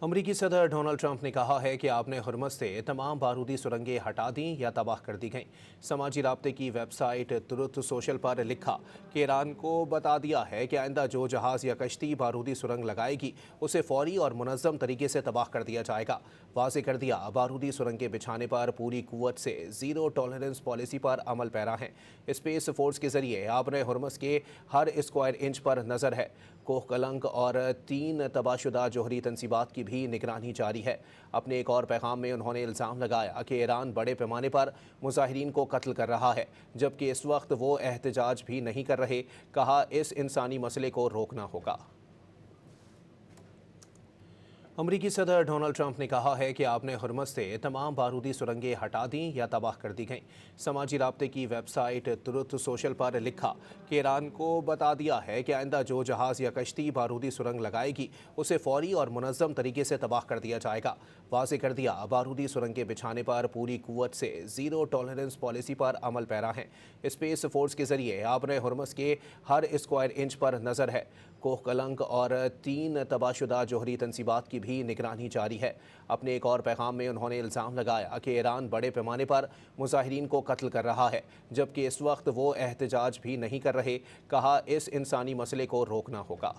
अमरीकी सदर Donald Trump ने कहा है कि आपने हुर्मुज़ से तमाम बारूदी सुरंगें हटा दी या तबाह कर दी गईं। समाजी राब्ते की वेबसाइट ट्रुथ सोशल पर लिखा कि ईरान को बता दिया है कि आइंदा जो जहाज़ या कश्ती बारूदी सुरंग लगाएगी उसे फौरी और मुनज़्ज़म तरीके से तबाह कर दिया जाएगा। वाज़ेह कर दिया, बारूदी सुरंगें बिछाने पर पूरी कुव्वत से ज़ीरो टॉलरेंस पॉलिसी पर अमल पैरा है। स्पेस फोर्स के जरिए आपने हुर्मुज़ के हर स्क्वायर इंच पर नज़र है। कोह कलंक और 3 तबाहशुदा जोहरी तनसीबात की भी निगरानी जारी है। अपने एक और पैगाम में उन्होंने इल्ज़ाम लगाया कि ईरान बड़े पैमाने पर मुजाहिरीन को कत्ल कर रहा है, जबकि इस वक्त वो एहतजाज भी नहीं कर रहे। कहा, इस इंसानी मसले को रोकना होगा। अमरीकी सदर डोनाल्ड ट्रंप ने कहा है कि आपने हुर्मुज़ से तमाम बारूदी सुरंगें हटा दी या तबाह कर दी गईं। समाजी राब्ते की वेबसाइट ट्रुथ सोशल पर लिखा कि ईरान को बता दिया है कि आइंदा जो जहाज़ या कश्ती बारूदी सुरंग लगाएगी उसे फौरी और मुनज़्ज़म तरीके से तबाह कर दिया जाएगा। वाज़ेह कर दिया, बारूदी सुरंगें बिछाने पर पूरी कुव्वत से ज़ीरो टॉलरेंस पॉलिसी पर अमल पैरा है। स्पेस फोर्स के जरिए आपने हुर्मुज़ के हर स्क्वायर इंच पर नज़र है। कोह कलंक और 3 तबाहशुदा जोहरी तनसीबात की भी निगरानी जारी है। अपने एक और पैगाम में उन्होंने इल्ज़ाम लगाया कि ईरान बड़े पैमाने पर मुजाहिरीन को कत्ल कर रहा है, जबकि इस वक्त वो एहतजाज भी नहीं कर रहे। कहा, इस इंसानी मसले को रोकना होगा।